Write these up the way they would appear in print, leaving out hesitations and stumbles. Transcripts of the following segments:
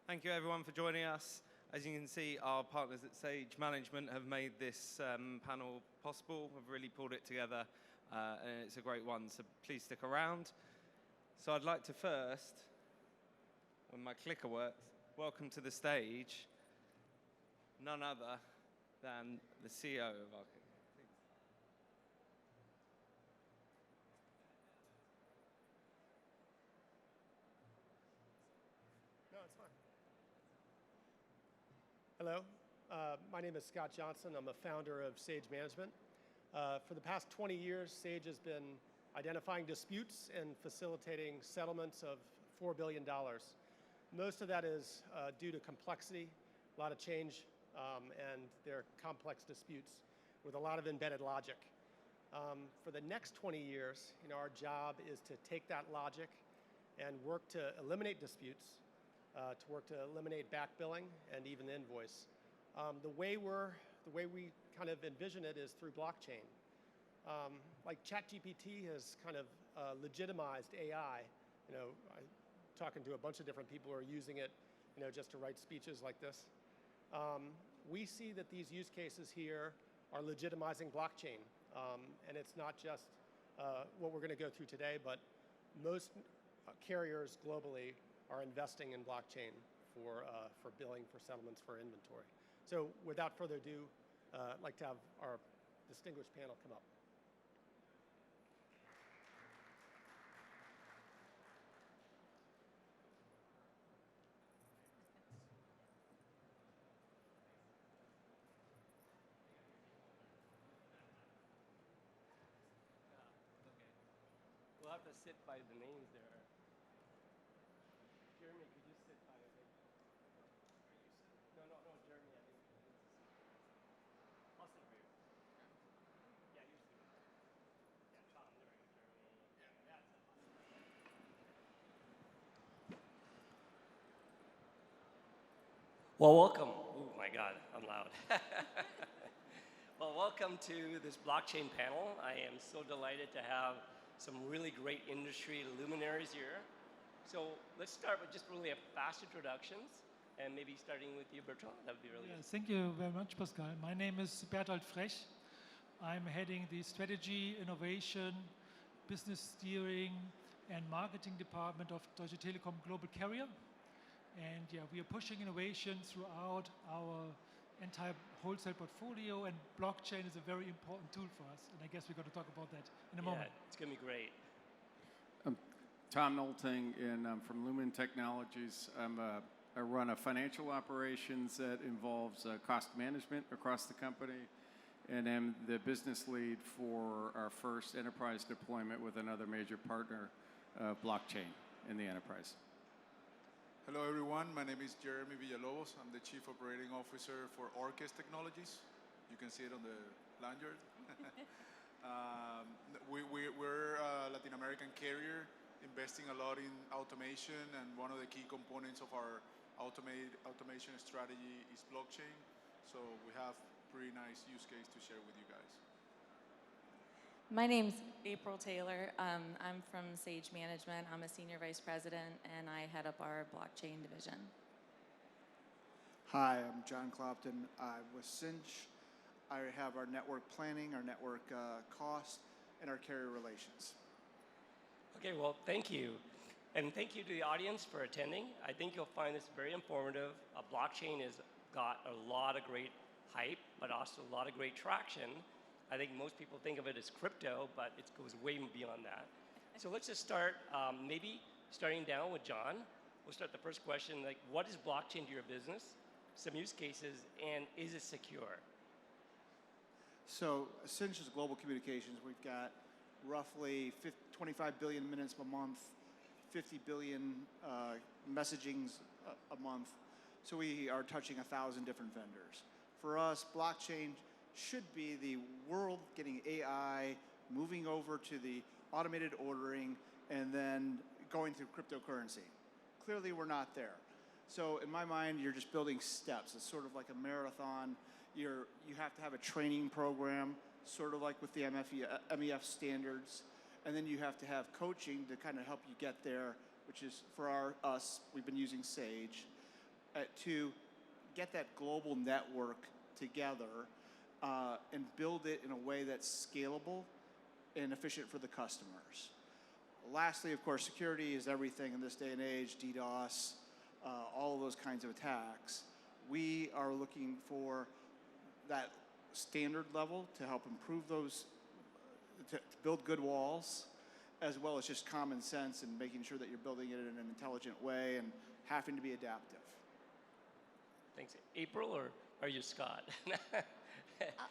Thank you everyone for joining us. As you can see, our partners at Sage Management have made this panel possible. We've really pulled it together and it's a great one, so please stick around. So I'd like to first, when my clicker works, welcome to the stage none other than the CEO of our Hello, my name is Scott Johnson. I'm a founder of Sage Management. For the past 20 years, Sage has been identifying disputes and facilitating settlements of $4 billion. Most of that is due to complexity, a lot of change, and they're complex disputes with a lot of embedded logic. For the next 20 years, our job is to take that logic and work to eliminate disputes, to work to eliminate back billing and even invoice. The way we kind of envision it is through blockchain. Like ChatGPT has kind of legitimized AI. I'm talking to a bunch of different people who are using it, just to write speeches like this. We see that these use cases here are legitimizing blockchain, and it's not just what we're going to go through today, but most carriers globally are investing in blockchain for billing, for settlements, for inventory. So without further ado, I'd like to have our distinguished panel come up. We'll have to sit by the names there. Jeremy, could you sit by the name? No, Jeremy, I think. I'll sit for you. Yeah, you sit. Yeah, Tom, there we go, Jeremy. Yeah, that's it. Well, welcome. Oh my God, I'm loud. Well, welcome to this blockchain panel. I am so delighted to have some really great industry luminaries here. So let's start with just really a fast introductions, and maybe starting with you, Bertrand. That would be really good. Thank you very much, Pascal. My name is Bertolt Frech. I'm heading the Strategy, Innovation, Business Steering, and Marketing Department of Deutsche Telekom Global Carrier. And yeah, we are pushing innovation throughout our entire wholesale portfolio, and blockchain is a very important tool for us. And I guess we're going to talk about that in a moment. It's going to be great. Tom Nolting, and I'm from Lumen Technologies. I run a financial operations that involves cost management across the company, and am the business lead for our first enterprise deployment with another major partner, blockchain in the enterprise. Hello everyone, my name is Jeremy Villalobos. I'm the Chief Operating Officer for Orkest Technologies. You can see it on the lanyard. We're a Latin American carrier investing a lot in automation, and one of the key components of our automation strategy is blockchain. So we have pretty nice use case to share with you guys. My name's April Taylor. I'm from Sage Management. I'm a Senior Vice President, and I head up our blockchain division. Hi, I'm John Clopton. I'm with Cinch. I have our network planning, our network cost, and our carrier relations. Okay, well, thank you. And thank you to the audience for attending. I think you'll find this very informative. Blockchain has got a lot of great hype, but also a lot of great traction. I think most people think of it as crypto, but it goes way beyond that. So let's just start, maybe starting down with John. We'll start the first question, like, what is blockchain to your business? Some use cases, and is it secure? So Cinch is global communications. We've got roughly 25 billion minutes a month, 50 billion messagings a month. So we are touching 1,000 different vendors. For us, blockchain should be the world getting AI, moving over to the automated ordering, and then going through cryptocurrency. Clearly, we're not there. So in my mind, you're just building steps. It's sort of like a marathon. You have to have a training program, sort of like with the MEF standards. And then you have to have coaching to kind of help you get there, which is for us, we've been using Sage. to get that global network together and build it in a way that's scalable and efficient for the customers. Lastly, of course, security is everything in this day and age, DDoS, all of those kinds of attacks. We are looking for that standard level to help improve those, to build good walls, as well as just common sense and making sure that you're building it in an intelligent way and having to be adaptive. Thanks. April, or are you Scott?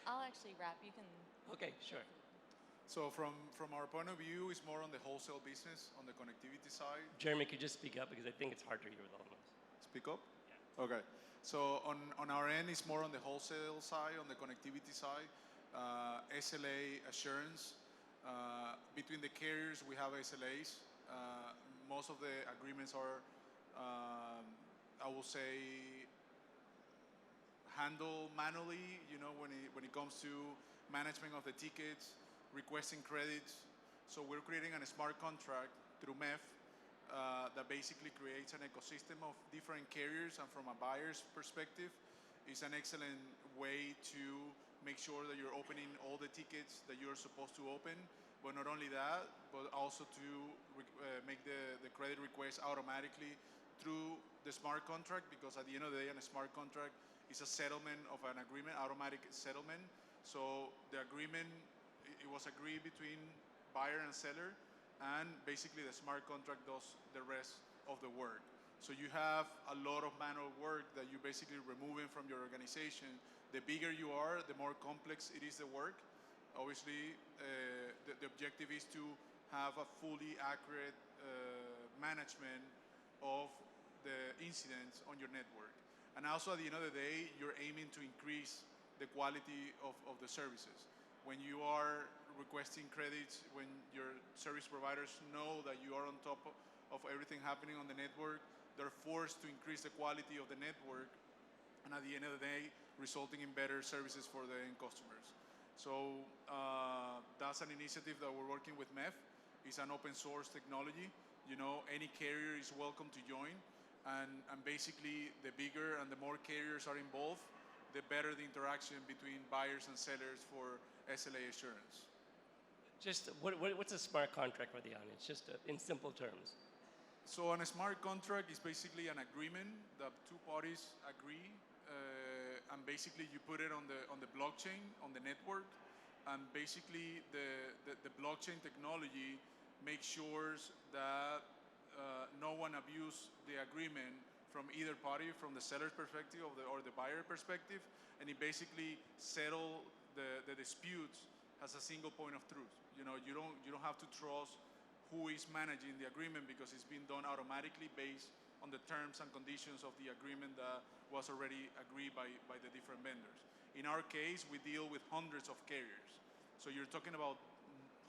I'll actually wrap. You can. Okay, sure. So from our point of view, it's more on the wholesale business, on the connectivity side. Jeremy, could you just speak up because I think it's hard to hear with all of us. Speak up? Yeah. Okay. So on our end, it's more on the wholesale side, on the connectivity side, SLA assurance. Between the carriers, we have SLAs. Most of the agreements are, I will say, handled manually. You know, when it comes to management of the tickets, requesting credits. So we're creating a smart contract through MEF that basically creates an ecosystem of different carriers, and from a buyer's perspective, it's an excellent way to make sure that you're opening all the tickets that you're supposed to open. But not only that, but also to make the credit request automatically through the smart contract, because at the end of the day, a smart contract is a settlement of an agreement, automatic settlement. So the agreement, it was agreed between buyer and seller, and basically the smart contract does the rest of the work. So you have a lot of manual work that you basically removing from your organization. The bigger you are, the more complex it is the work. Obviously, the objective is to have a fully accurate management of the incidents on your network. And also at the end of the day, you're aiming to increase the quality of the services. When you are requesting credits, when your service providers know that you are on top of everything happening on the network, they're forced to increase the quality of the network, and at the end of the day, resulting in better services for the end customers. So that's an initiative that we're working with MEF. It's an open source technology. You know, any carrier is welcome to join, and basically the bigger and the more carriers are involved, the better the interaction between buyers and sellers for SLA assurance. Just what's a smart contract for the audience? Just in simple terms. So a smart contract is basically an agreement that two parties agree, and basically you put it on the blockchain, on the network, and basically the blockchain technology makes sure that no one abuse the agreement from either party, from the seller's perspective or the buyer perspective, and it basically settle the disputes as a single point of truth. You know, you don't have to trust who is managing the agreement, because it's being done automatically based on the terms and conditions of the agreement that was already agreed by the different vendors. In our case, we deal with hundreds of carriers. So you're talking about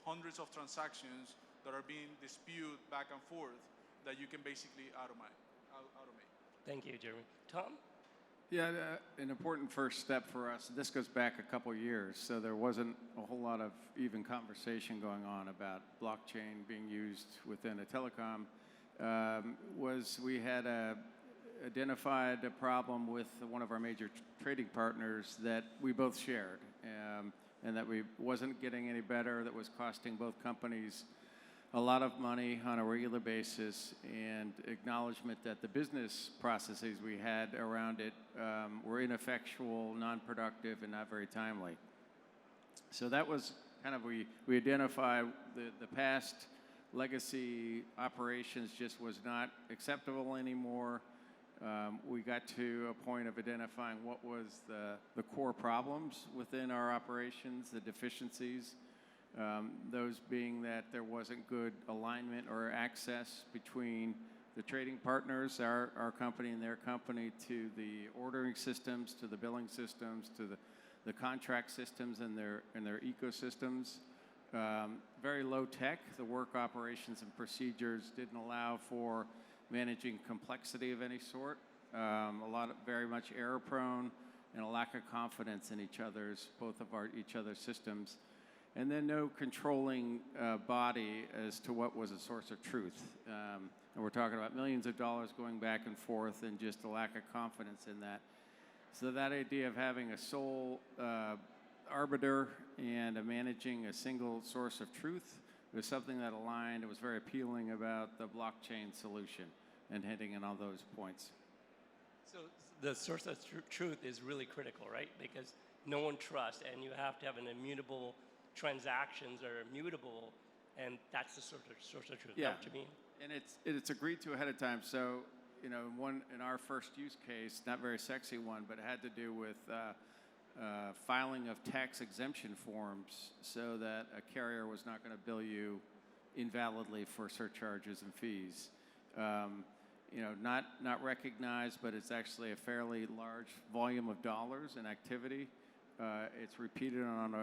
hundreds of transactions that are being disputed back and forth that you can basically automate. Thank you, Jeremy. Tom? Yeah, an important first step for us, this goes back a couple years, so there wasn't a whole lot of even conversation going on about blockchain being used within a telecom, was we had identified a problem with one of our major trading partners that we both shared, and that we wasn't getting any better, that was costing both companies a lot of money on a regular basis, and acknowledgement that the business processes we had around it were ineffectual, non-productive, and not very timely. So that was kind of, we identified the past legacy operations just was not acceptable anymore. We got to a point of identifying what was the core problems within our operations, the deficiencies. Those being that there wasn't good alignment or access between the trading partners, our company and their company, to the ordering systems, to the billing systems, to the contract systems and their ecosystems. Very low tech. The work operations and procedures didn't allow for managing complexity of any sort. Very much error prone, and a lack of confidence in each other's systems. and then no controlling body as to what was a source of truth. And we're talking about millions of dollars going back and forth and just a lack of confidence in that. So that idea of having a sole arbiter and managing a single source of truth was something that aligned. It was very appealing about the blockchain solution and hitting on all those points. So the source of truth is really critical, right? Because no one trusts, and you have to have an immutable transactions are immutable, and that's the source of truth. Yeah. Know what you mean? And it's agreed to ahead of time. So, you know, in our first use case, not very sexy one, but it had to do with filing of tax exemption forms so that a carrier was not going to bill you invalidly for surcharges and fees. You know, not recognized, but it's actually a fairly large volume of dollars and activity. It's repeated on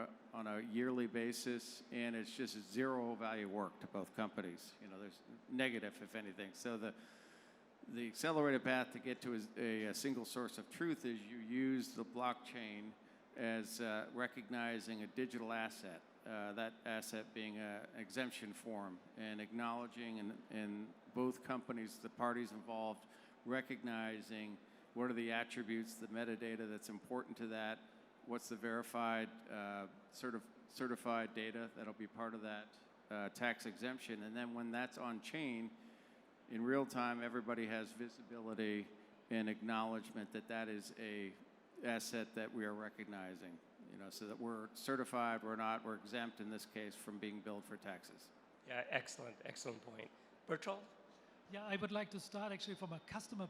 a yearly basis, and it's just zero value work to both companies. You know, there's negative, if anything. So the accelerated path to get to a single source of truth is you use the blockchain as recognizing a digital asset, that asset being an exemption form, and acknowledging and both companies, the parties involved, recognizing what are the attributes, the metadata that's important to that, what's the verified certified data that'll be part of that tax exemption, and then when that's on chain, in real time, everybody has visibility and acknowledgement that that is a asset that we are recognizing, you know, so that we're certified, we're exempt in this case from being billed for taxes. Yeah, excellent point. Bertrand? Yeah, I would like to start actually from a customer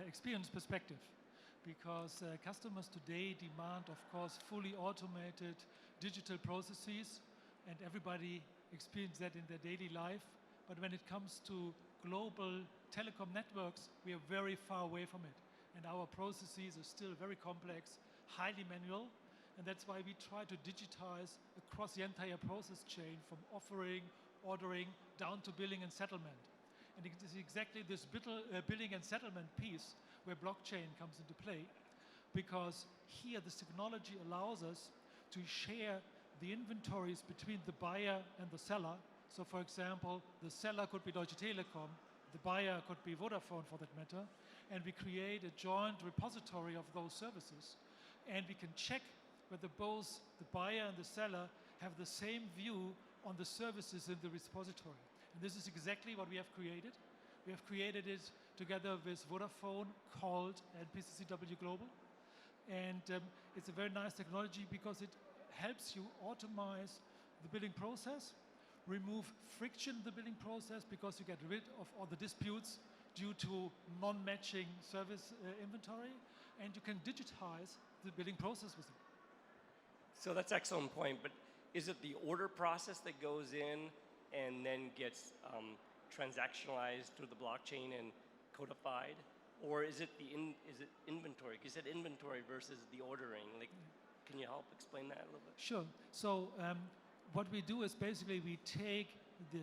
experience perspective, because customers today demand, of course, fully automated digital processes, and everybody experiences that in their daily life. But when it comes to global telecom networks, we are very far away from it. And our processes are still very complex, highly manual, and that's why we try to digitize across the entire process chain, from offering, ordering, down to billing and settlement. And it is exactly this billing and settlement piece where blockchain comes into play, because here this technology allows us to share the inventories between the buyer and the seller. So for example, the seller could be Deutsche Telekom, the buyer could be Vodafone for that matter, and we create a joint repository of those services, and we can check whether both the buyer and the seller have the same view on the services in the repository. And this is exactly what we have created. We have created it together with Vodafone, Colt, and PCCW Global. And it's a very nice technology because it helps you automate the billing process, remove friction in the billing process because you get rid of all the disputes due to non-matching service inventory, and you can digitize the billing process with it. So that's an excellent point, but is it the order process that goes in and then gets transactionalized through the blockchain and codified? Or is it is it inventory? You said inventory versus the ordering. Like, can you help explain that a little bit? Sure. So what we do is basically we take the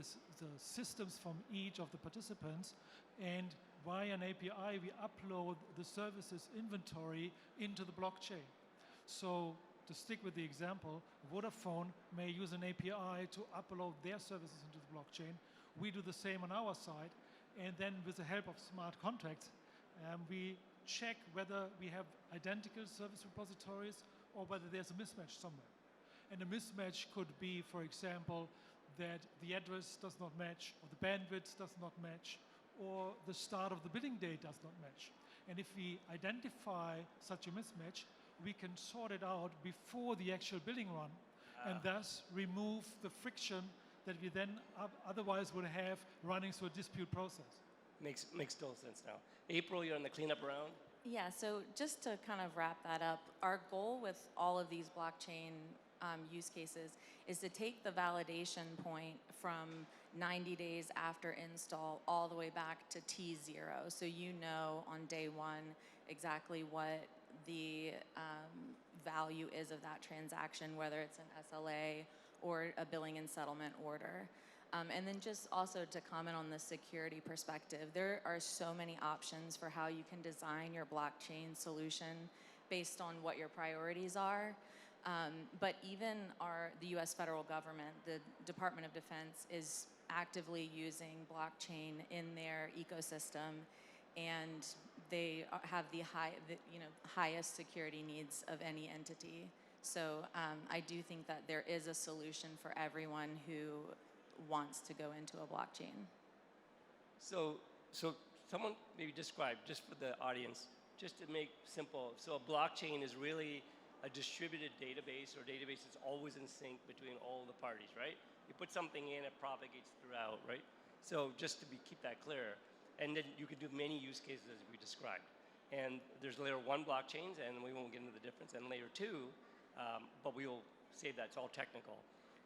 systems from each of the participants, and via an API we upload the services inventory into the blockchain. So to stick with the example, Vodafone may use an API to upload their services into the blockchain. We do the same on our side, and then with the help of smart contracts, we check whether we have identical service repositories or whether there's a mismatch somewhere. And a mismatch could be, for example, that the address does not match, or the bandwidth does not match, or the start of the billing date does not match. And if we identify such a mismatch, we can sort it out before the actual billing run, and thus remove the friction that we then otherwise would have running through a dispute process. Makes total sense now. April, you're in the cleanup round. Yeah, so just to kind of wrap that up, our goal with all of these blockchain use cases is to take the validation point from 90 days after install all the way back to T0. So you know on day one exactly what the value is of that transaction, whether it's an SLA or a billing and settlement order. And then just also to comment on the security perspective, there are so many options for how you can design your blockchain solution based on what your priorities are. But even the U.S. federal government, the Department of Defense, is actively using blockchain in their ecosystem, and they have the highest security needs of any entity. So I do think that there is a solution for everyone who wants to go into a blockchain. So someone maybe describe, just for the audience, just to make simple. So a blockchain is really a distributed database, or database that's always in sync between all the parties, right? You put something in, it propagates throughout, right? So just to keep that clear. And then you can do many use cases as we described. And there's layer 1 blockchains, and we won't get into the difference, and layer 2, but we will say that's all technical.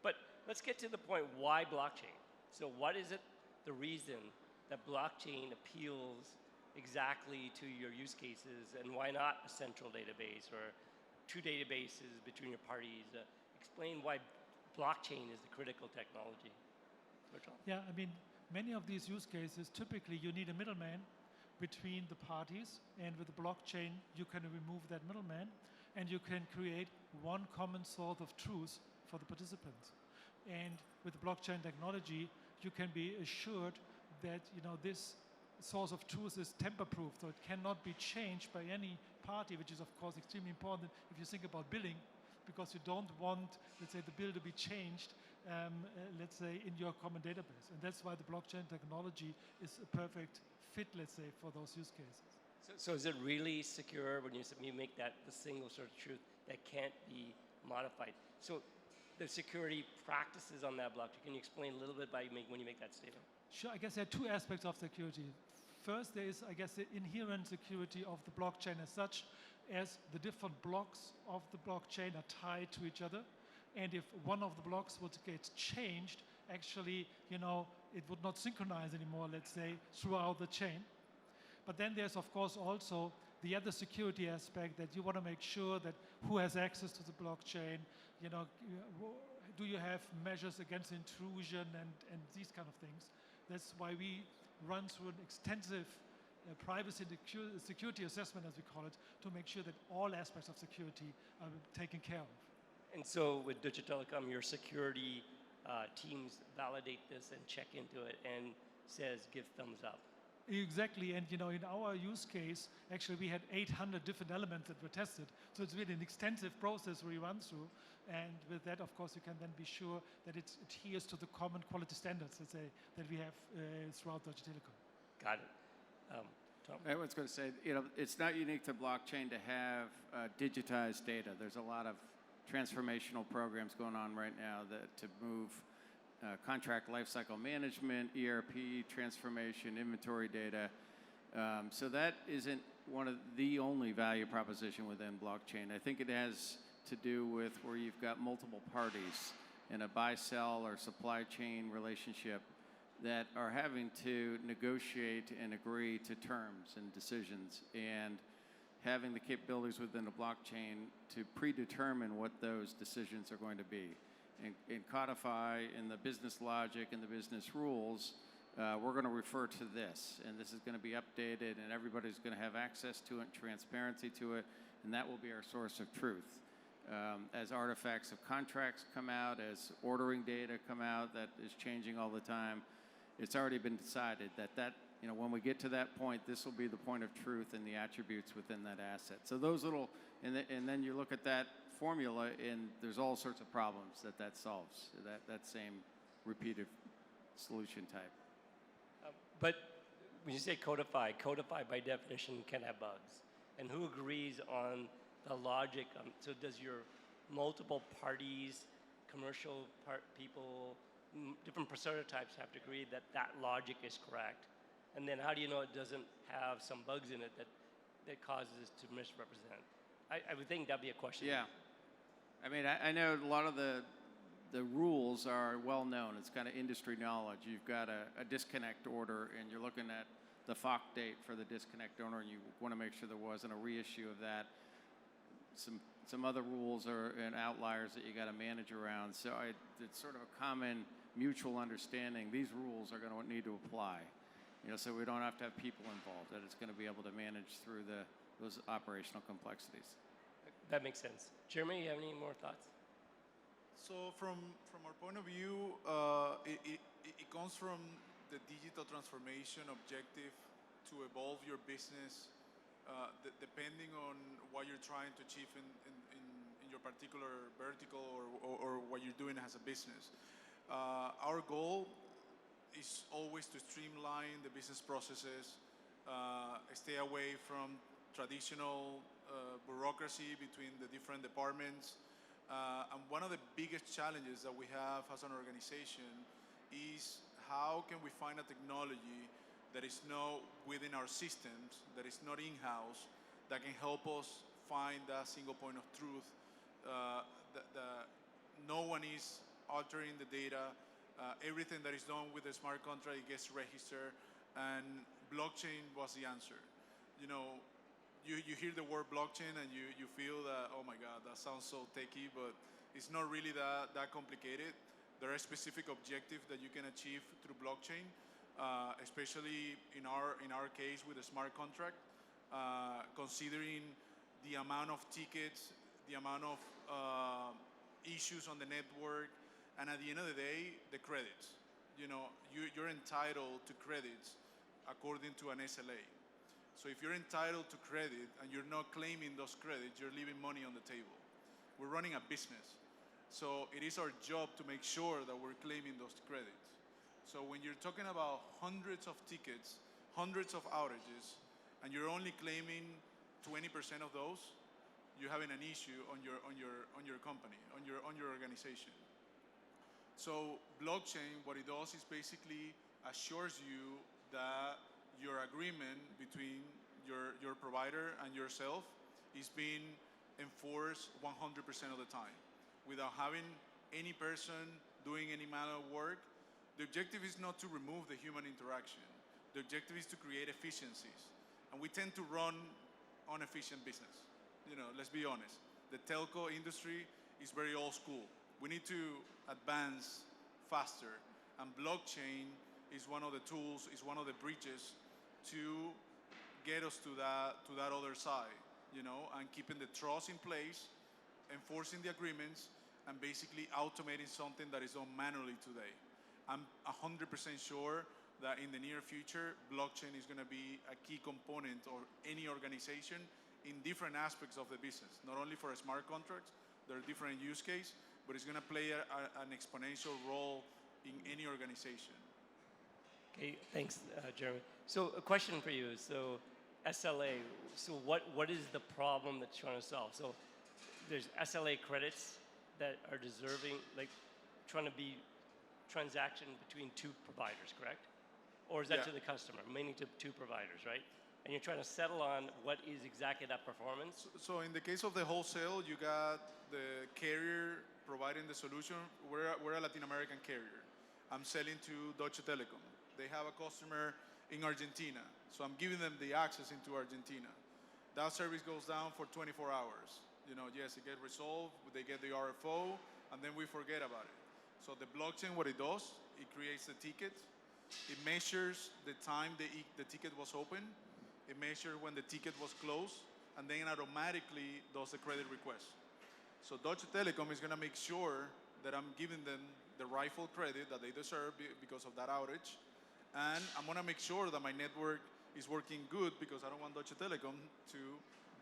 But let's get to the point, why blockchain? So what is it, the reason that blockchain appeals exactly to your use cases, and why not a central database or 2 databases between your parties? Explain why blockchain is the critical technology. Bertrand? Yeah, I mean, many of these use cases, typically you need a middleman between the parties, and with the blockchain you can remove that middleman, and you can create one common source of truth for the participants. And with the blockchain technology, you can be assured that this source of truth is tamper-proof, so it cannot be changed by any party, which is of course extremely important if you think about billing, because you don't want, let's say, the bill to be changed, let's say, in your common database. And that's why the blockchain technology is a perfect fit, let's say, for those use cases. So is it really secure when you make that the single source of truth that can't be modified? So the security practices on that blockchain, can you explain a little bit when you make that statement? Sure, I guess there are 2 aspects of security. First, there is, I guess, the inherent security of the blockchain as such, as the different blocks of the blockchain are tied to each other. And if one of the blocks would get changed, actually, it would not synchronize anymore, let's say, throughout the chain. But then there's, of course, also the other security aspect, that you want to make sure that who has access to the blockchain, do you have measures against intrusion and these kind of things. That's why we run through an extensive privacy and security assessment, as we call it, to make sure that all aspects of security are taken care of. And so with Deutsche Telekom, your security teams validate this and check into it and says, give thumbs up. Exactly, and in our use case, actually we had 800 different elements that were tested. So it's really an extensive process we run through. And with that, of course, you can then be sure that it adheres to the common quality standards, let's say, that we have throughout Deutsche Telekom. Got it. Tom? I was going to say, it's not unique to blockchain to have digitized data. There's a lot of transformational programs going on right now to move contract lifecycle management, ERP transformation, inventory data. So that isn't one of the only value proposition within blockchain. I think it has to do with where you've got multiple parties in a buy-sell or supply chain relationship that are having to negotiate and agree to terms and decisions, and having the capabilities within the blockchain to predetermine what those decisions are going to be. And codify in the business logic and the business rules, we're going to refer to this, and this is going to be updated, and everybody's going to have access to it, transparency to it, and that will be our source of truth. As artifacts of contracts come out, as ordering data come out that is changing all the time, it's already been decided that when we get to that point, this will be the point of truth and the attributes within that asset. So those little, and then you look at that formula, and there's all sorts of problems that solves, that same repeated solution type. But when you say codify by definition can have bugs. And who agrees on the logic? So does your multiple parties, commercial people, different persona types have to agree that logic is correct? And then how do you know it doesn't have some bugs in it that causes it to misrepresent? I would think that'd be a question. Yeah. I mean, I know a lot of the rules are well known. It's kind of industry knowledge. You've got a disconnect order, and you're looking at the FOC date for the disconnect order, and you want to make sure there wasn't a reissue of that. Some other rules and outliers that you got to manage around. So it's sort of a common mutual understanding. These rules are going to need to apply, so we don't have to have people involved. That it's going to be able to manage through those operational complexities. that makes sense. Jeremy, you have any more thoughts? So from our point of view, it comes from the digital transformation objective to evolve your business depending on what you're trying to achieve in your particular vertical or what you're doing as a business. Our goal is always to streamline the business processes, stay away from traditional bureaucracy between the different departments. And one of the biggest challenges that we have as an organization is how can we find a technology that is not within our systems, that is not in-house, that can help us find that single point of truth, that no one is altering the data, everything that is done with the smart contract gets registered, and blockchain was the answer. You know, you hear the word blockchain and you feel that, oh my God, that sounds so techy, but it's not really that complicated. There are specific objectives that you can achieve through blockchain, especially in our case with a smart contract, considering the amount of tickets, the amount of issues on the network, and at the end of the day, the credits. You know, you're entitled to credits according to an SLA. So if you're entitled to credit and you're not claiming those credits, you're leaving money on the table. We're running a business. So it is our job to make sure that we're claiming those credits. So when you're talking about hundreds of tickets, hundreds of outages, and you're only claiming 20% of those, you're having an issue on your company, on your organization. So blockchain, what it does is basically assures you that your agreement between your provider and yourself is being enforced 100% of the time without having any person doing any manual work. The objective is not to remove the human interaction. The objective is to create efficiencies. And we tend to run inefficient business. You know, let's be honest. The telco industry is very old school. We need to advance faster. And blockchain is one of the tools, is one of the bridges to get us to that other side, you know, and keeping the trust in place, enforcing the agreements, and basically automating something that is done manually today. I'm 100% sure that in the near future, blockchain is going to be a key component of any organization in different aspects of the business, not only for smart contracts, there are different use cases, but it's going to play an exponential role in any organization. Okay, thanks, Jeremy. So a question for you. So SLA, so what is the problem that you're trying to solve? So there's SLA credits that are deserving, like trying to be transaction between two providers, correct? Or is that to the customer, mainly to two providers, right? And you're trying to settle on what is exactly that performance? So in the case of the wholesale, you got the carrier providing the solution. We're a Latin American carrier. I'm selling to Deutsche Telekom. They have a customer in Argentina, so I'm giving them the access into Argentina. That service goes down for 24 hours. You know, yes, it gets resolved, they get the RFO, and then we forget about it. So the blockchain, what it does, it creates the ticket, it measures the time the ticket was open, it measures when the ticket was closed, and then automatically does the credit request. So Deutsche Telekom is going to make sure that I'm giving them the rightful credit that they deserve because of that outage, and I'm going to make sure that my network is working good because I don't want Deutsche Telekom to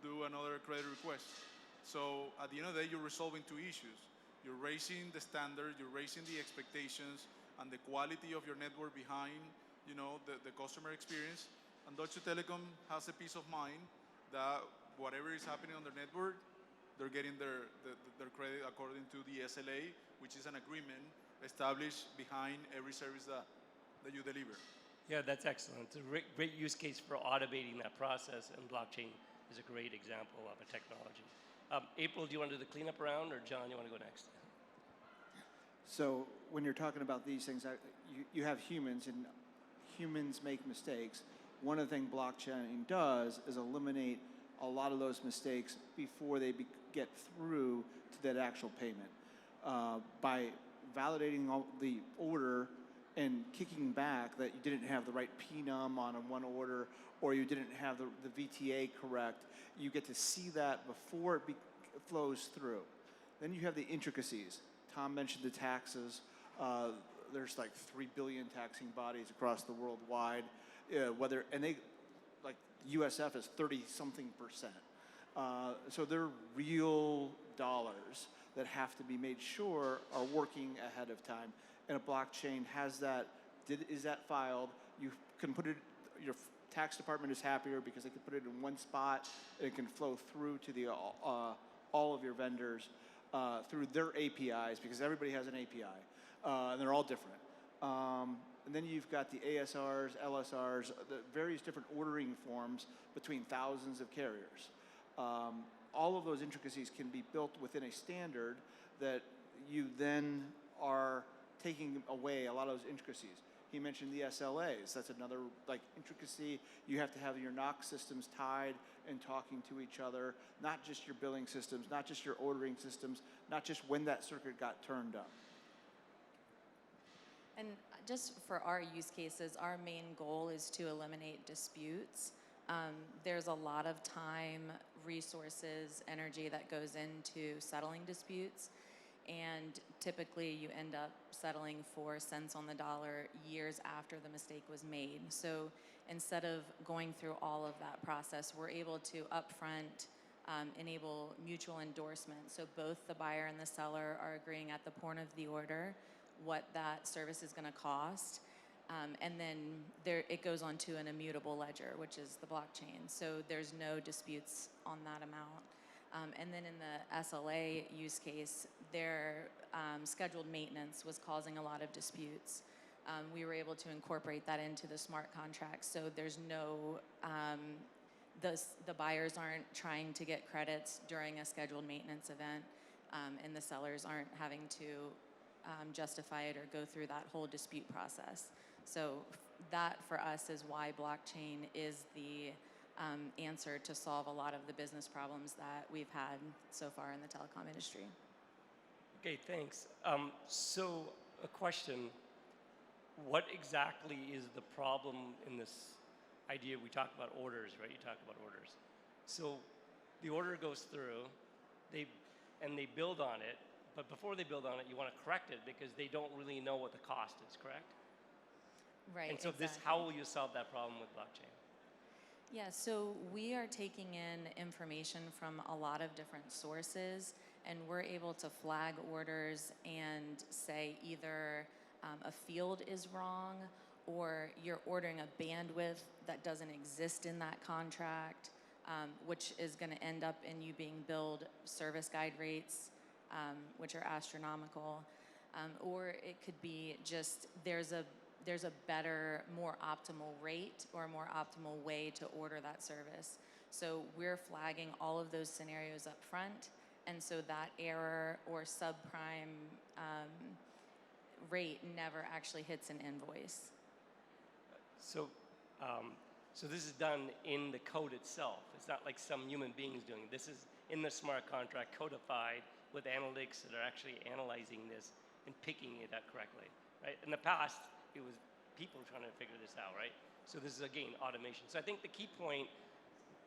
do another credit request. So at the end of the day, you're resolving two issues. You're raising the standard, you're raising the expectations and the quality of your network behind, you know, the customer experience. And Deutsche Telekom has a peace of mind that whatever is happening on their network, they're getting their credit according to the SLA, which is an agreement established behind every service that you deliver. Yeah, that's excellent. It's a great use case for automating that process, and blockchain is a great example of a technology. April, do you want to do the cleanup round, or John, you want to go next? So when you're talking about these things, you have humans, and humans make mistakes. One of the things blockchain does is eliminate a lot of those mistakes before they get through to that actual payment. By validating all the order and kicking back that you didn't have the right PNUM on one order, or you didn't have the VTA correct, you get to see that before flows through. Then you have the intricacies. Tom mentioned the taxes. There's like 3 billion taxing bodies across the world wide. And they, like USF is 30-something%. So they're real dollars that have to be made sure are working ahead of time. And a blockchain has that. Is that filed? You can put it. Your tax department is happier because they can put it in one spot. And it can flow through to the all of your vendors through their APIs, because everybody has an API, and they're all different. And then you've got the ASRs, LSRs, the various different ordering forms between thousands of carriers. All of those intricacies can be built within a standard that you then are taking away a lot of those intricacies. He mentioned the SLAs. That's another like intricacy. You have to have your NOC systems tied and talking to each other, not just your billing systems, not just your ordering systems, not just when that circuit got turned up. And just for our use cases, our main goal is to eliminate disputes. There's a lot of time, resources, energy that goes into settling disputes. And typically you end up settling for cents on the dollar years after the mistake was made. So instead of going through all of that process, we're able to upfront enable mutual endorsement. So both the buyer and the seller are agreeing at the point of the order what that service is going to cost. And then it goes on to an immutable ledger, which is the blockchain. So there's no disputes on that amount. And then in the SLA use case, their scheduled maintenance was causing a lot of disputes. We were able to incorporate that into the smart contract, so there's no, the buyers aren't trying to get credits during a scheduled maintenance event, and the sellers aren't having to justify it or go through that whole dispute process. So that, for us, is why blockchain is the answer to solve a lot of the business problems that we've had so far in the telecom industry. Okay, thanks. So a question, what exactly is the problem in this idea? We talk about orders, right? You talk about orders. So the order goes through, they build on it, but before they build on it, you want to correct it because they don't really know what the cost is, correct? Right, and so exactly. how will you solve that problem with blockchain? Yeah, so we are taking in information from a lot of different sources, and we're able to flag orders and say either a field is wrong or you're ordering a bandwidth that doesn't exist in that contract, which is going to end up in you being billed service guide rates, which are astronomical. Or it could be just there's a better, more optimal rate or a more optimal way to order that service. So we're flagging all of those scenarios up front, and so that error or subprime rate never actually hits an invoice. So, so this is done in the code itself. It's not like some human being is doing it. This is in the smart contract codified with analytics that are actually analyzing this and picking it up correctly, right? In the past, it was people trying to figure this out, right? So this is, again, automation. So I think the key point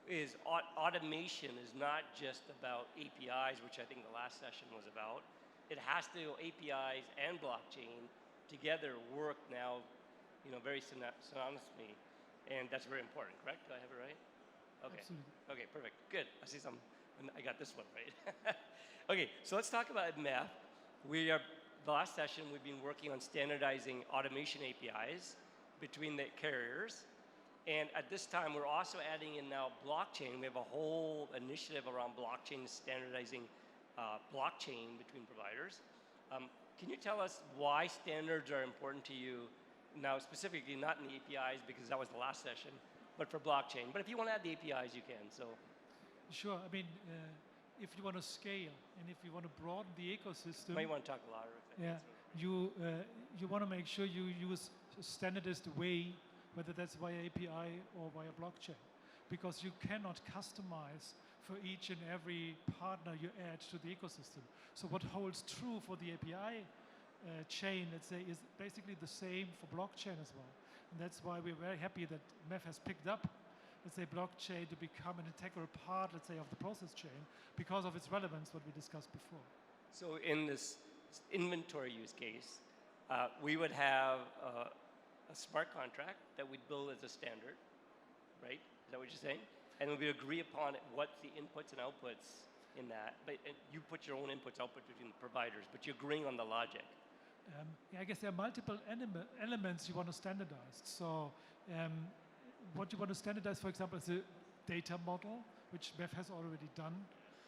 is automation is not just about APIs, which I think the last session was about. It has to, APIs and blockchain together work now, very synonymously, and that's very important, correct? Do I have it right? Okay. Absolutely. Okay, perfect. Good. I see some, I got this one right. Okay, so let's talk about MEF. The last session, we've been working on standardizing automation APIs between the carriers. And at this time, we're also adding in now blockchain. We have a whole initiative around blockchain, standardizing blockchain between providers. Can you tell us why standards are important to you? Now, specifically, not in the APIs, because that was the last session, but for blockchain. But if you want to add the APIs, you can. So, Sure. I mean, if you want to scale and if you want to broaden the ecosystem, you might want to talk louder. yeah, you want to make sure you use a standardized way, whether that's via API or via blockchain, because you cannot customize for each and every partner you add to the ecosystem. So what holds true for the API chain, let's say, is basically the same for blockchain as well. And that's why we're very happy that MEF has picked up let's say, blockchain to become an integral part, let's say, of the process chain because of its relevance, what we discussed before. So in this inventory use case, we would have a smart contract that we'd build as a standard, right? Is that what you're saying? And we would agree upon what's the inputs and outputs in that. But you put your own inputs, outputs between the providers, but you're agreeing on the logic. I guess there are multiple elements you want to standardize. So what you want to standardize, for example, is a data model, which MEF has already done,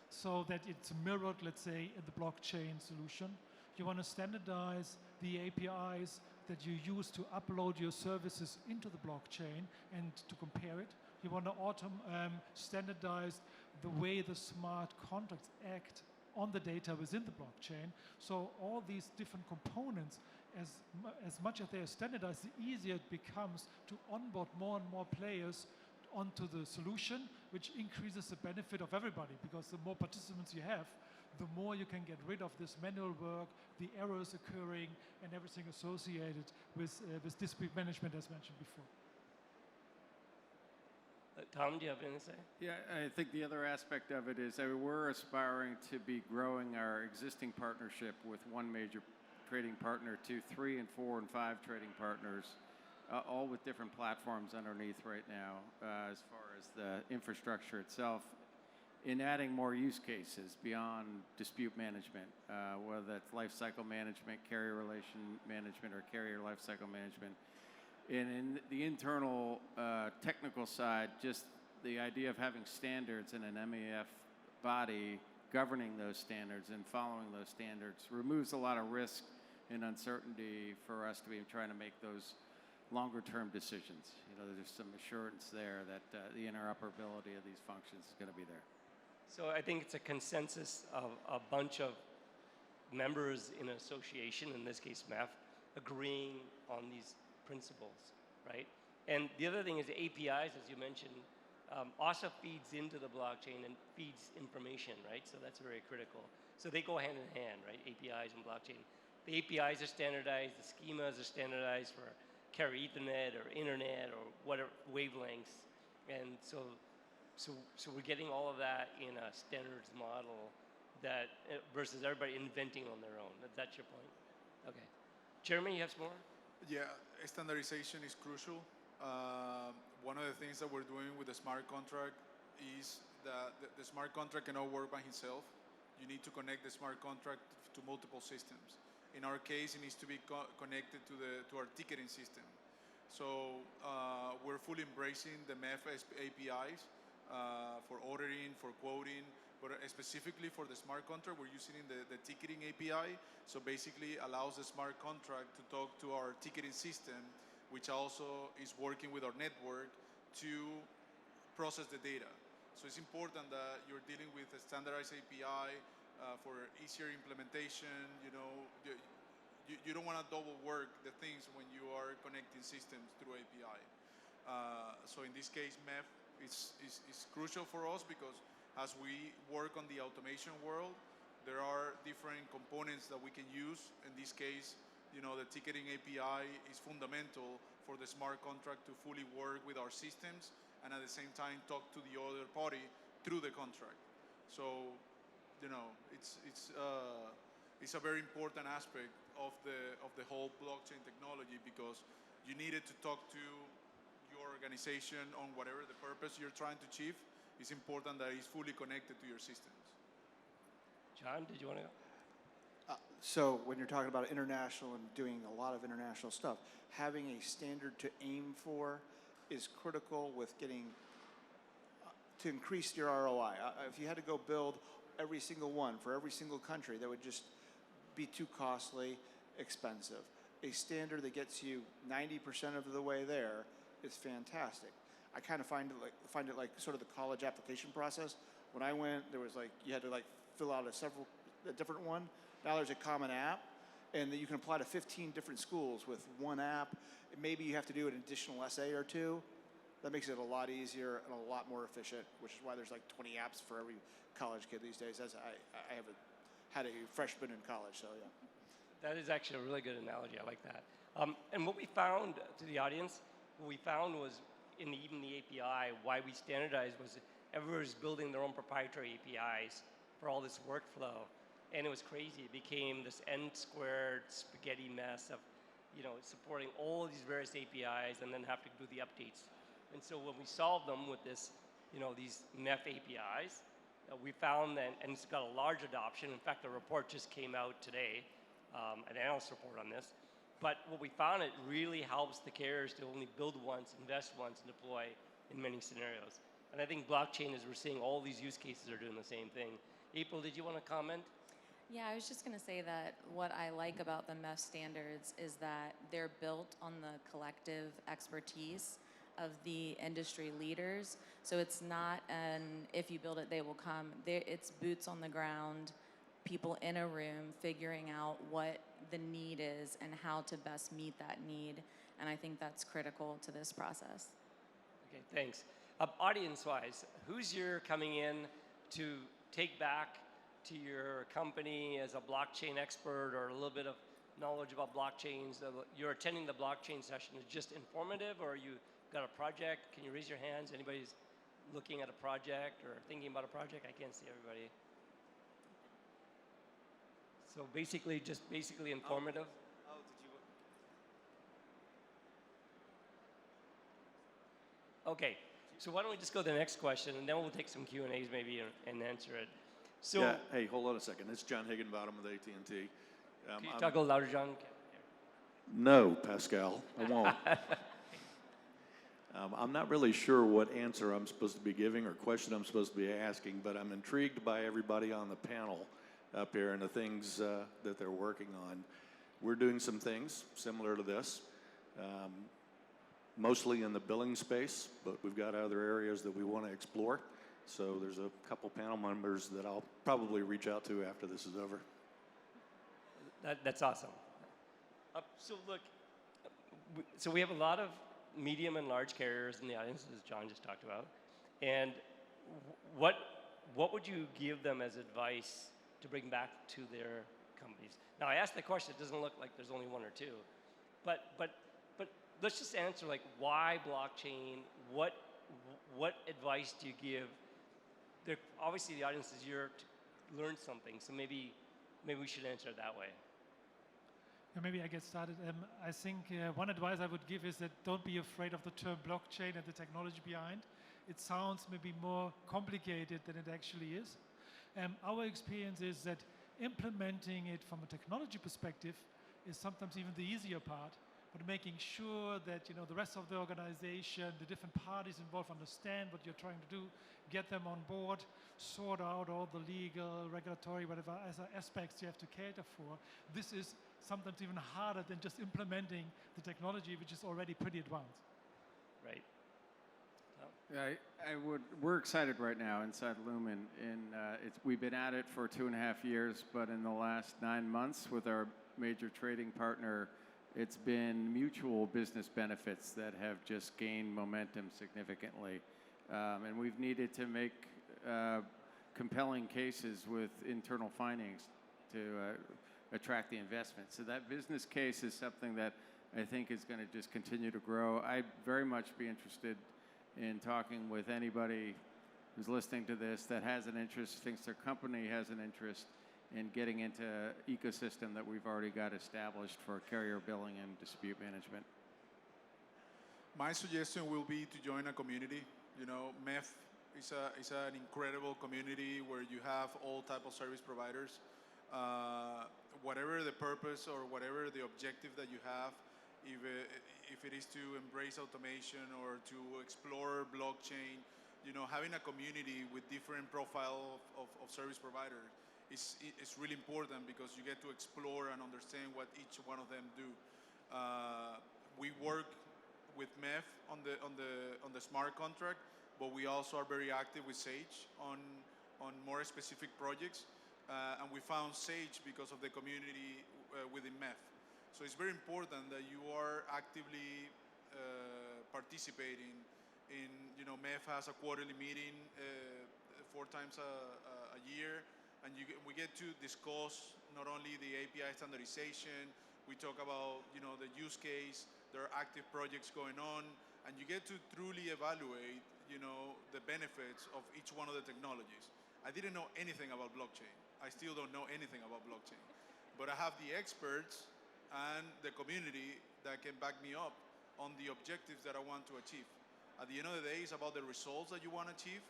so that it's mirrored, let's say, in the blockchain solution. You want to standardize the APIs that you use to upload your services into the blockchain and to compare it. You want to standardize the way the smart contracts act on the data within the blockchain. So all these different components, as much as they are standardized, the easier it becomes to onboard more and more players onto the solution, which increases the benefit of everybody, because the more participants you have, the more you can get rid of this manual work, the errors occurring, and everything associated with dispute management, as mentioned before. Tom, do you have anything to say? Yeah, I think the other aspect of it is that we're aspiring to be growing our existing partnership with one major trading partner to 3 and 4 and 5 trading partners, all with different platforms underneath right now as far as the infrastructure itself, in adding more use cases beyond dispute management, whether that's lifecycle management, carrier relation management, or carrier lifecycle management. And in the internal technical side, just the idea of having standards and an MEF body governing those standards and following those standards removes a lot of risk and uncertainty for us to be trying to make those longer-term decisions. You know, there's some assurance there that the interoperability of these functions is going to be there. So I think it's a consensus of a bunch of members in an association, in this case MEF, agreeing on these principles, right? And the other thing is the APIs, as you mentioned, also feeds into the blockchain and feeds information, right? So that's very critical. So they go hand in hand, right? APIs and blockchain. The APIs are standardized, the schemas are standardized for carrier Ethernet or internet or whatever wavelengths, and so we're getting all of that in a standards model that versus everybody inventing on their own. That's your point? Okay. Jeremy, you have some more? Yeah, standardization is crucial. One of the things that we're doing with the smart contract is that the smart contract cannot work by itself. You need to connect the smart contract to multiple systems. In our case, it needs to be connected to our ticketing system. So we're fully embracing the MEF APIs for ordering, for quoting, but specifically for the smart contract, we're using the ticketing API. So basically allows the smart contract to talk to our ticketing system, which also is working with our network to process the data. So it's important that you're dealing with a standardized API for easier implementation. You know, you don't want to double work the things when you are connecting systems through API. So in this case, MEF is crucial for us because as we work on the automation world, there are different components that we can use. In this case, you know, the ticketing API is fundamental for the smart contract to fully work with our systems and at the same time talk to the other party through the contract. So, you know, it's a very important aspect of the whole blockchain technology because you needed to talk to your organization on whatever the purpose you're trying to achieve. It's important that it's fully connected to your systems. John, did you want to go? So when you're talking about international and doing a lot of international stuff, having a standard to aim for is critical with getting to increase your ROI. If you had to go build every single one for every single country, that would just be too costly, expensive. A standard that gets you 90% of the way there is fantastic. I kind of find it like sort of the college application process. When I went, there was like you had to like fill out a different one. Now there's a common app, and that you can apply to 15 different schools with one app. Maybe you have to do an additional essay or two. That makes it a lot easier and a lot more efficient, which is why there's like 20 apps for every college kid these days. As I had a freshman in college, so yeah. That is actually a really good analogy. I like that. And what we found to the audience, what we found was in even the API, why we standardized was everyone was building their own proprietary APIs for all this workflow. And it was crazy. It became this n-squared spaghetti mess of, supporting all these various APIs and then have to do the updates. And so when we solved them with this, these MEF APIs, we found that, and it's got a large adoption. In fact, the report just came out today, an analyst report on this. But what we found, it really helps the carriers to only build once, invest once, and deploy in many scenarios. And I think blockchain, as we're seeing, all these use cases are doing the same thing. April, did you want to comment? Yeah, I was just going to say that what I like about the MEF standards is that they're built on the collective expertise of the industry leaders. So it's not an if you build it, they will come. It's boots on the ground, people in a room figuring out what the need is and how to best meet that need. And I think that's critical to this process. Okay, thanks. Audience-wise, who's your coming in to take back to your company as a blockchain expert or a little bit of knowledge about blockchains? You're attending the blockchain session. Is just informative, or you got a project? Can you raise your hands? Anybody's looking at a project or thinking about a project? I can't see everybody. So basically, just basically informative. Okay, so why don't we just go to the next question, and then we'll take some Q&As maybe and answer it. So, yeah, hey, hold on a second. It's John Higginbottom with AT&T. Can you talk a little louder, John? No, Pascal, I won't. I'm not really sure what answer I'm supposed to be giving or question I'm supposed to be asking, but I'm intrigued by everybody on the panel up here and the things that they're working on. We're doing some things similar to this, mostly in the billing space, but we've got other areas that we want to explore. So there's a couple panel members that I'll probably reach out to after this is over. That's awesome. So look, so we have a lot of medium and large carriers in the audience, as John just talked about. And what would you give them as advice to bring back to their companies? Now, I asked the question, it doesn't look like there's only one or two. But let's just answer, like, why blockchain? What advice do you give? Obviously, the audience is here to learn something, so maybe we should answer it that way. Yeah, maybe I get started. I think one advice I would give is that don't be afraid of the term blockchain and the technology behind. It sounds maybe more complicated than it actually is. Our experience is that implementing it from a technology perspective is sometimes even the easier part, but making sure that the rest of the organization, the different parties involved understand what you're trying to do, get them on board, sort out all the legal, regulatory, whatever aspects you have to cater for. This is sometimes even harder than just implementing the technology, which is already pretty advanced. Right. Yeah, we're excited right now inside Lumen. We've been at it for 2.5 years, but in the last 9 months with our major trading partner, it's been mutual business benefits that have just gained momentum significantly. And we've needed to make compelling cases with internal findings to attract the investment. So that business case is something that I think is going to just continue to grow. I'd very much be interested in talking with anybody who's listening to this that has an interest, thinks their company has an interest in getting into ecosystem that we've already got established for carrier billing and dispute management. My suggestion will be to join a community. MEF is an incredible community where you have all type of service providers. Whatever the purpose or whatever the objective that you have, if it is to embrace automation or to explore blockchain, having a community with different profile of service providers is really important because you get to explore and understand what each one of them do. We work with MEF on the smart contract, but we also are very active with Sage on more specific projects. And we found Sage because of the community within MEF. So it's very important that you are actively participating in, MEF has a quarterly meeting 4 times a year, and we get to discuss not only the API standardization, we talk about, the use case, there are active projects going on, and you get to truly evaluate, the benefits of each one of the technologies. I didn't know anything about blockchain. I still don't know anything about blockchain. But I have the experts and the community that can back me up on the objectives that I want to achieve. At the end of the day, it's about the results that you want to achieve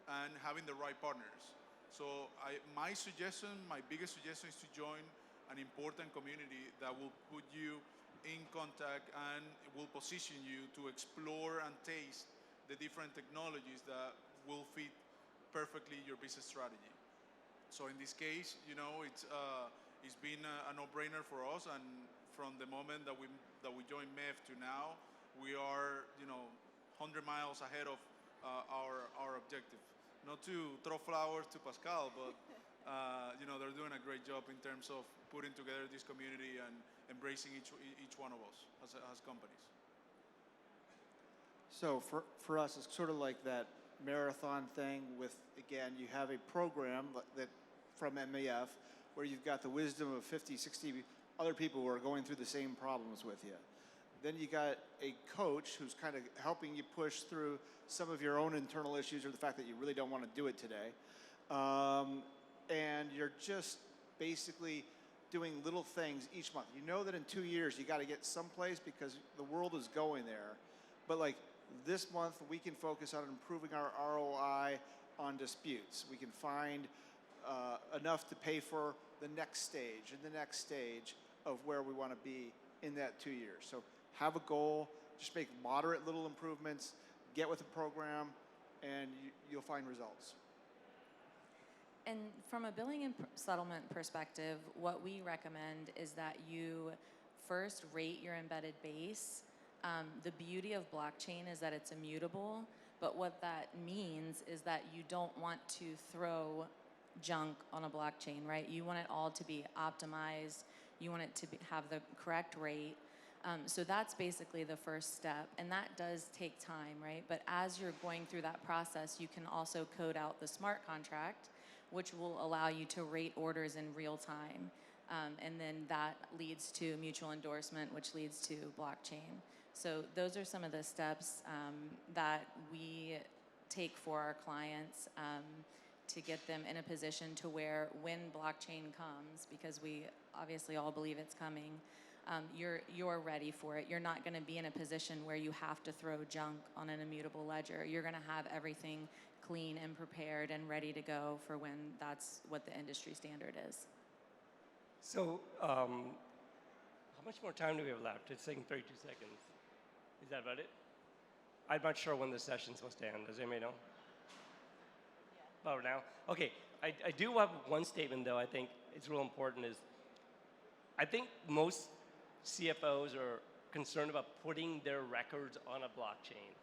and having the right partners. So my biggest suggestion is to join an important community that will put you in contact and will position you to explore and taste the different technologies that will fit perfectly your business strategy. So in this case, it's been a no-brainer for us, and from the moment that we joined MEF to now, we are 100 miles ahead of our objective. Not to throw flowers to Pascal, but they're doing a great job in terms of putting together this community and embracing each one of us as companies. So for us, it's sort of like that marathon thing with, again, you have a program that from MEF where you've got the wisdom of 50, 60 other people who are going through the same problems with you. Then you got a coach who's kind of helping you push through some of your own internal issues or the fact that you really don't want to do it today. And you're just basically doing little things each month. You know that in 2 years you got to get someplace because the world is going there. But like this month we can focus on improving our ROI on disputes. We can find enough to pay for the next stage and the next stage of where we want to be in that 2 years. So have a goal, just make moderate little improvements, get with the program, and you'll find results. And from a billing and settlement perspective, what we recommend is that you first rate your embedded base. The beauty of blockchain is that it's immutable, but what that means is that you don't want to throw junk on a blockchain, right? You want it all to be optimized. You want it to have the correct rate. So that's basically the first step, and that does take time, right? But as you're going through that process, you can also code out the smart contract, which will allow you to rate orders in real time. And then that leads to mutual endorsement, which leads to blockchain. So those are some of the steps that we take for our clients to get them in a position to where when blockchain comes, because we obviously all believe it's coming, you're ready for it. You're not going to be in a position where you have to throw junk on an immutable ledger. You're going to have everything clean and prepared and ready to go for when that's what the industry standard is. So how much more time do we have left? It's taking 32 seconds. Is that about it? I'm not sure when the session's supposed to end. Does anybody know? Yeah. About now? Okay. I do have one statement, though, I think it's real important is I think most CFOs are concerned about putting their records on a blockchain,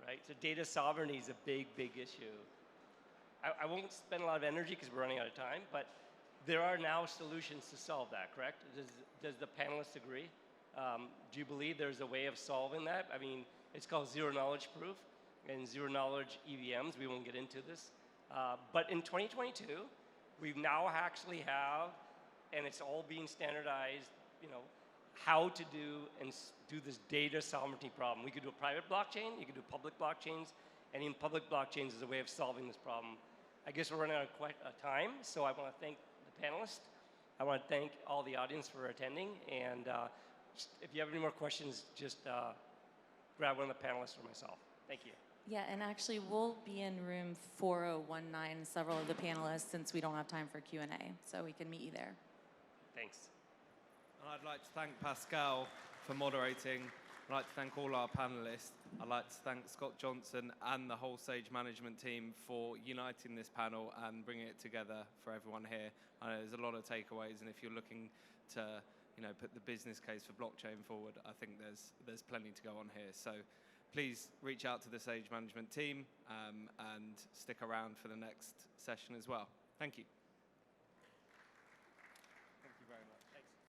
right? So data sovereignty is a big, big issue. I won't spend a lot of energy because we're running out of time, but there are now solutions to solve that, correct? Does the panelists agree? Do you believe there's a way of solving that? I mean, it's called zero knowledge proof and zero knowledge EVMs. We won't get into this. But in 2022, we now actually have, and it's all being standardized, how to do this data sovereignty problem. We could do a private blockchain, you could do public blockchains, and in public blockchains is a way of solving this problem. I guess we're running out of quite a time, so I want to thank the panelists. I want to thank all the audience for attending, and if you have any more questions, just grab one of the panelists or myself. Thank you. Yeah, and actually we'll be in room 4019, several of the panelists, since we don't have time for Q&A, so we can meet you there. Thanks. I'd like to thank Pascal for moderating. I'd like to thank all our panelists. I'd like to thank Scott Johnson and the whole Sage management team for uniting this panel and bringing it together for everyone here. I know there's a lot of takeaways, and if you're looking to put the business case for blockchain forward, I think there's plenty to go on here. So please reach out to the Sage management team and stick around for the next session as well. Thank you.